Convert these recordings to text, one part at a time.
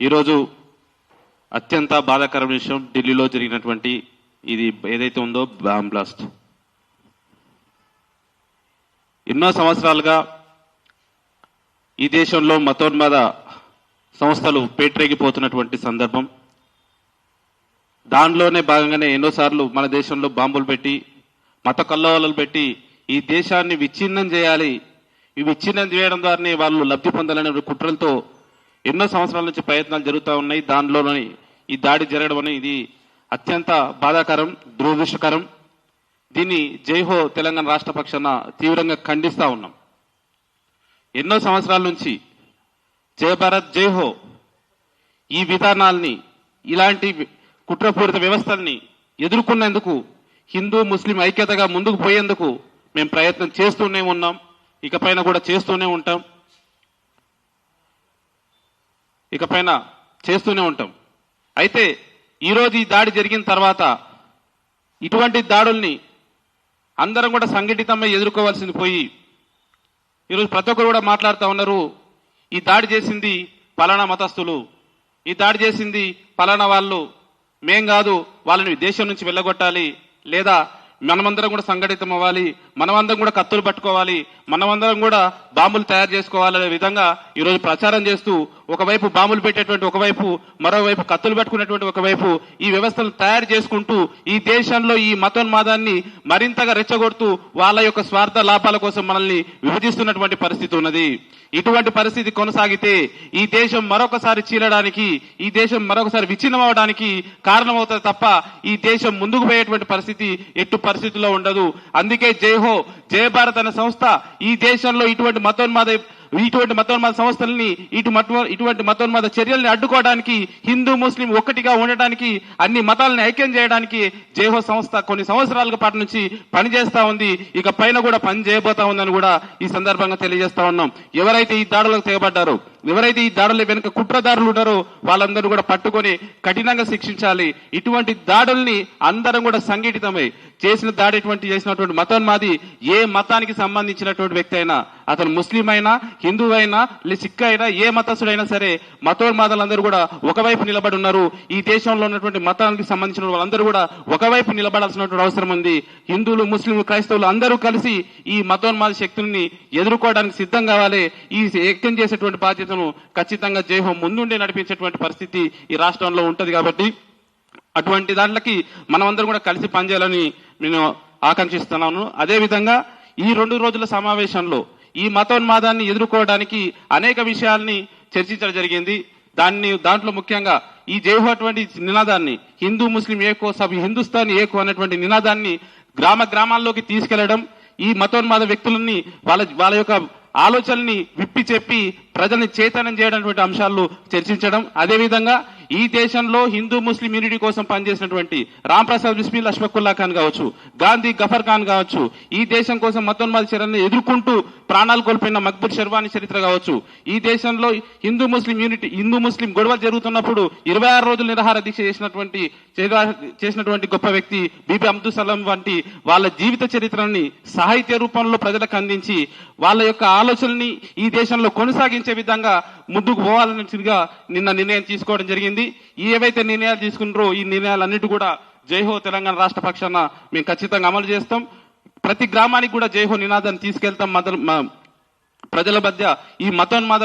ఈరోజు అత్యంత బాధాకరమైన విషయం ఢిల్లీలో జరిగినటువంటి ఇది ఏదైతే ఉందో బాంబ్ బ్లాస్ట్. ఎన్నో సంవత్సరాలుగా ఈ దేశంలో మతోన్మాద సంస్థలు పేటరేగిపోతున్నటువంటి సందర్భం. దానిలోనే భాగంగానే ఎన్నోసార్లు మన దేశంలో బాంబులు పెట్టి మత కల్లోలాలు పెట్టి ఈ దేశాన్ని విచ్ఛిన్నం చేయాలి, ఈ విచ్ఛిన్నం చేయడం ద్వారానే వాళ్ళు లబ్ధి పొందాలనే కుట్రలతో ఎన్నో సంవత్సరాల నుంచి ప్రయత్నాలు జరుగుతూ ఉన్నాయి. దానిలోని ఈ దాడి జరగడం అనేది ఇది అత్యంత బాధాకరం, దురదృష్టకరం. దీన్ని జైహో తెలంగాణ రాష్ట్ర పక్షాన తీవ్రంగా ఖండిస్తూ ఉన్నాం. ఎన్నో సంవత్సరాల నుంచి జై భారత్ జైహో ఈ విధానాల్ని, ఇలాంటి కుట్రపూరిత వ్యవస్థల్ని ఎదుర్కొనేందుకు హిందూ ముస్లిం ఐక్యతగా ముందుకు పోయేందుకు మేము ప్రయత్నం చేస్తూనే ఉన్నాం, ఇకపైన కూడా చేస్తూనే ఉంటాం. అయితే ఈరోజు ఈ దాడి జరిగిన తర్వాత ఇటువంటి దాడుల్ని అందరం కూడా సంఘటితంగా ఎదుర్కోవాల్సింది పోయి ఈరోజు ప్రతి ఒక్కరు కూడా మాట్లాడుతూ ఉన్నారు, ఈ దాడి చేసింది పలానా మతస్థులు, ఈ దాడి చేసింది పలానా వాళ్ళు, మేం కాదు వాళ్ళని దేశం నుంచి వెళ్ళగొట్టాలి, లేదా మనమందరం కూడా సంఘటితం అవ్వాలి, మనమందరం కూడా కత్తులు పట్టుకోవాలి, మనమందరం కూడా బాంబులు తయారు చేసుకోవాలనే విధంగా ఈరోజు ప్రచారం చేస్తూ ఒకవైపు బాంబులు పెట్టేటువంటి ఒకవైపు, మరోవైపు కత్తులు పట్టుకునేటువంటి ఒకవైపు ఈ వ్యవస్థను తయారు చేసుకుంటూ ఈ దేశంలో ఈ మతోన్మాదాన్ని మరింతగా రెచ్చగొడుతూ వాళ్ళ యొక్క స్వార్థ లాభాల కోసం మనల్ని విభజిస్తున్నటువంటి పరిస్థితి ఉన్నది. ఇటువంటి పరిస్థితి కొనసాగితే ఈ దేశం మరొకసారి చీలడానికి, ఈ దేశం మరొకసారి విచ్ఛిన్నం అవడానికి కారణమవుతుంది తప్ప ఈ దేశం ముందుకు పోయేటువంటి పరిస్థితి ఎట్టు పరిస్థితుల్లో ఉండదు. అందుకే జైహో జయ భారత్ అనే సంస్థ ఈ దేశంలో ఇటువంటి మతోన్మాద సంస్థల్ని, ఇటువంటి మతోన్మాద చర్యల్ని అడ్డుకోవడానికి, హిందూ ముస్లిం ఒక్కటిగా ఉండడానికి, అన్ని మతాలని ఐక్యం చేయడానికి జైహో సంస్థ కొన్ని సంవత్సరాల పాటు నుంచి పనిచేస్తా ఉంది, ఇక పైన కూడా పని చేయబోతా ఉందని కూడా ఈ సందర్భంగా తెలియజేస్తా ఉన్నాం. ఎవరైతే ఈ దాడులకు తెగబడ్డారో, ఎవరైతే ఈ దాడుల వెనుక కుట్రదారులు ఉన్నారో వాళ్ళందరూ కూడా పట్టుకొని కఠినంగా శిక్షించాలి. ఇటువంటి దాడుల్ని అందరం కూడా సంఘటితమై చేసినటువంటి మతోన్మాది ఏ మతానికి సంబంధించినటువంటి వ్యక్తి అయినా, అతను ముస్లిం అయినా, హిందూ అయినా, సిక్ అయినా, ఏ మతస్థుడైనా సరే మతోన్మాదులందరూ కూడా ఒకవైపు నిలబడి ఉన్నారు. ఈ దేశంలో ఉన్నటువంటి మతానికి సంబంధించిన వాళ్ళందరూ కూడా ఒకవైపు నిలబడాల్సినటువంటి అవసరం ఉంది. హిందువులు, ముస్లింలు, క్రైస్తవులు అందరూ కలిసి ఈ మతోన్మాద శక్తుల్ని ఎదుర్కోవడానికి సిద్ధం కావాలి. ఈ ఐక్యం చేసేటువంటి బాధ్యతను ఖచ్చితంగా జైహో ముందుండి నడిపించేటువంటి పరిస్థితి ఈ రాష్ట్రంలో ఉంటది. కాబట్టి అటువంటి దాంట్లకి మనమందరం కూడా కలిసి పనిచేయాలని నేను ఆకాంక్షిస్తున్నాను. అదేవిధంగా ఈ 2 రోజుల సమావేశంలో ఈ మతోన్మాదాన్ని ఎదుర్కోవడానికి అనేక విషయాల్ని చర్చించడం జరిగింది. దాంట్లో ముఖ్యంగా ఈ జైహో అటువంటి నినాదాన్ని, హిందూ ముస్లిం ఏకో సబ్ హిందుస్థాన్ ఏకో అనేటువంటి నినాదాన్ని గ్రామాల్లోకి తీసుకెళ్లడం, ఈ మతోన్మాద వ్యక్తులని వాళ్ళ యొక్క ఆలోచనల్ని విప్పి చెప్పి ప్రజల్ని చైతన్యం చేయడానికి అంశాలు చర్చించడం. అదేవిధంగా ఈ దేశంలో హిందూ ముస్లిం యూనిటీ కోసం పనిచేసినటువంటి రామ్ ప్రసాద్ బిస్మిల్ అష్ఫాకుల్లా ఖాన్ కావచ్చు, గాంధీ గఫర్ ఖాన్ కావచ్చు, ఈ దేశం కోసం మతోన్మాద చర్యలను ఎదుర్కొంటూ ప్రాణాలు కోల్పోయిన మక్బూల్ షెర్వానీ చరిత్ర కావచ్చు, ఈ దేశంలో హిందూ ముస్లిం గొడవలు జరుగుతున్నప్పుడు 26 రోజులు నిరాహార దీక్ష చేసినటువంటి గొప్ప వ్యక్తి బీబీ అబ్దుల్ సలాం వంటి వాళ్ళ జీవిత చరిత్రని సాహిత్య రూపంలో ప్రజలకు అందించి వాళ్ళ యొక్క ఆలోచనల్ని ఈ దేశంలో కొనసాగించే విధంగా ముందుకు పోవాలన్నట్టుగా నిన్న నిర్ణయం తీసుకోవడం జరిగింది. ఏవైతే నిర్ణయాలు తీసుకున్నారో ఈ నిర్ణయాలన్నిటి కూడా జైహో తెలంగాణ రాష్ట్ర పక్షాన మేము ఖచ్చితంగా అమలు చేస్తాం. ప్రతి గ్రామానికి కూడా జైహో నినాదాన్ని తీసుకెళ్తాం. ప్రజల మధ్య ఈ మతోన్మాద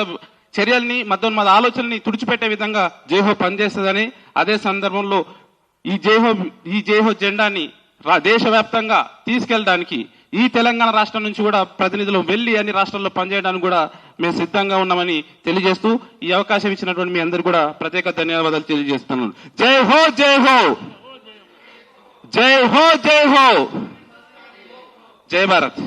చర్యల్ని, మతోన్మాద ఆలోచనల్ని తుడిచిపెట్టే విధంగా జైహో పనిచేస్తుందని, అదే సందర్భంలో ఈ జైహో జెండాని దేశవ్యాప్తంగా తీసుకెళ్ళడానికి ఈ తెలంగాణ రాష్ట్రం నుంచి కూడా ప్రతినిధులు వెళ్లి అన్ని రాష్ట్రాల్లో పనిచేయడానికి కూడా మేము సిద్ధంగా ఉన్నామని తెలియజేస్తూ ఈ అవకాశం ఇచ్చినటువంటి మీ అందరూ కూడా ప్రత్యేక ధన్యవాదాలు తెలియజేస్తున్నాను. జై హో జై హో జై హో జై హో జై భారత్.